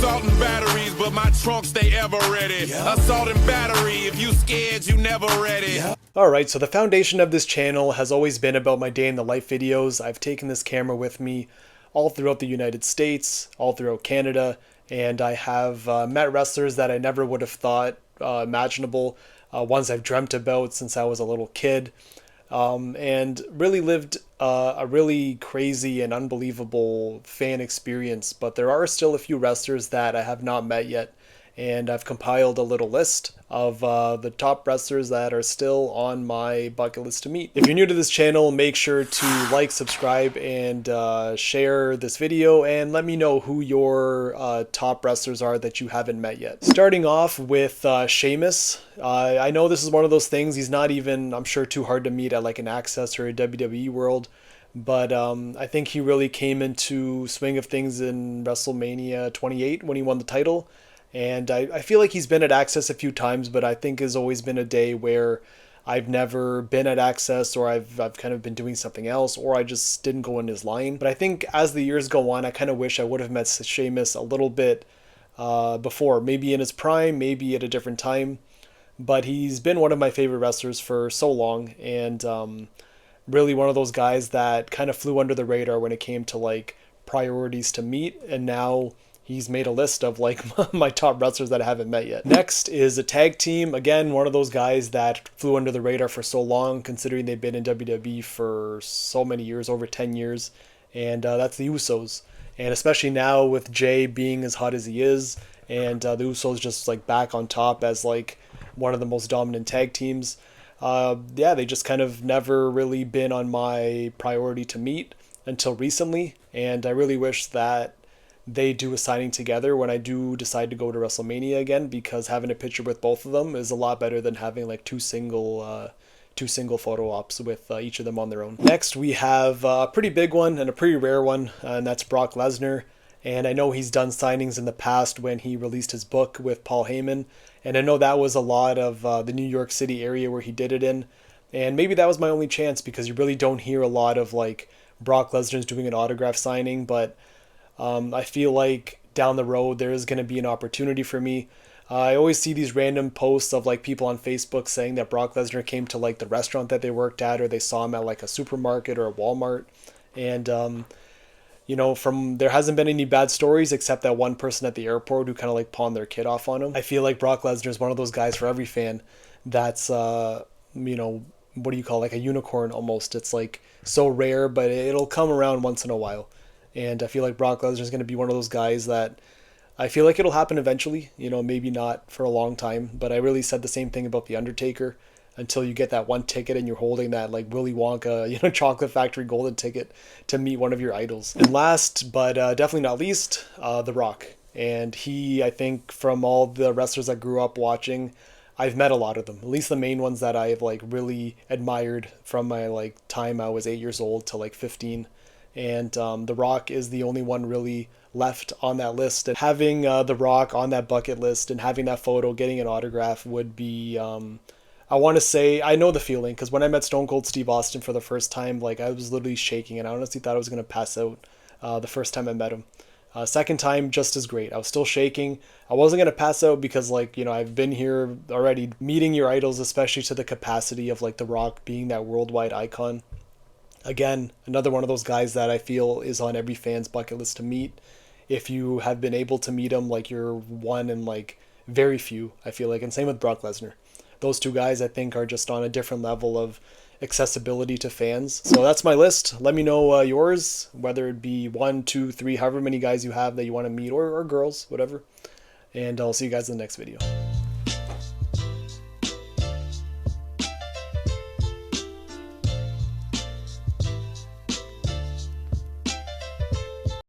assault and batteries, but my trunk stay ever ready. Assault and battery, if you scared, you never ready. Alright, so the foundation of this channel has always been about my day in the life videos. I've taken this camera with me all throughout the United States, all throughout Canada, and I have met wrestlers that I never would have thought imaginable, ones I've dreamt about since I was a little kid, and really lived a really crazy and unbelievable fan experience. But there are still a few wrestlers that I have not met yet, and I've compiled a little list of the top wrestlers that are still on my bucket list to meet. If you're new to this channel, make sure to like, subscribe, and share this video, and let me know who your top wrestlers are that you haven't met yet. Starting off with Sheamus. I know this is one of those things, he's not even, I'm sure, too hard to meet at like an Access or a WWE World, but I think he really came into swing of things in WrestleMania 28 when he won the title. And I feel like he's been at Access a few times, but I think has always been a day where I've never been at Access, or I've kind of been doing something else, or I just didn't go in his line. But I think as the years go on, I kind of wish I would have met Sheamus a little bit before, maybe in his prime, maybe at a different time. But he's been one of my favorite wrestlers for so long, and really one of those guys that kind of flew under the radar when it came to like priorities to meet, and now he's made a list of like my top wrestlers that I haven't met yet. Next is a tag team. Again, one of those guys that flew under the radar for so long, considering they've been in WWE for so many years, over 10 years. And that's the Usos. And especially now with Jay being as hot as he is, and the Usos just like back on top as like one of the most dominant tag teams. Yeah, they just kind of never really been on my priority to meet until recently. And I really wish that they do a signing together when I do decide to go to WrestleMania again, because having a picture with both of them is a lot better than having like two single photo ops with each of them on their own. Next, we have a pretty big one and a pretty rare one, and that's Brock Lesnar. And I know he's done signings in the past when he released his book with Paul Heyman, and I know that was a lot of the New York City area where he did it in, and maybe that was my only chance, because you really don't hear a lot of like Brock Lesnar's doing an autograph signing. But I feel like down the road there is going to be an opportunity for me. I always see these random posts of like people on Facebook saying that Brock Lesnar came to like the restaurant that they worked at, or they saw him at like a supermarket or a Walmart. And you know, there hasn't been any bad stories except that one person at the airport who kind of like pawned their kid off on him. I feel like Brock Lesnar is one of those guys for every fan that's you know, what do you call, like a unicorn almost. It's like so rare, but it'll come around once in a while. And I feel like Brock Lesnar is going to be one of those guys that I feel like it'll happen eventually, you know, maybe not for a long time. But I really said the same thing about The Undertaker, until you get that one ticket and you're holding that like Willy Wonka, you know, chocolate factory golden ticket to meet one of your idols. And last, but definitely not least, The Rock. And he, I think from all the wrestlers I grew up watching, I've met a lot of them, at least the main ones that I've like really admired from my like time I was 8 years old to like 15. And The Rock is the only one really left on that list. And having The Rock on that bucket list and having that photo, getting an autograph would be, I want to say, I know the feeling, because when I met Stone Cold Steve Austin for the first time, like I was literally shaking, and I honestly thought I was going to pass out the first time I met him. Second time, just as great. I was still shaking. I wasn't going to pass out because, like, you know, I've been here already meeting your idols, especially to the capacity of like The Rock being that worldwide icon. Again, another one of those guys that I feel is on every fan's bucket list to meet. If you have been able to meet him, like you're one in like very few, I feel like. And same with Brock Lesnar. Those two guys I think are just on a different level of accessibility to fans. So that's my list. Let me know yours, whether it be 1, 2, 3, however many guys you have that you want to meet, or girls, whatever. And I'll see you guys in the next video.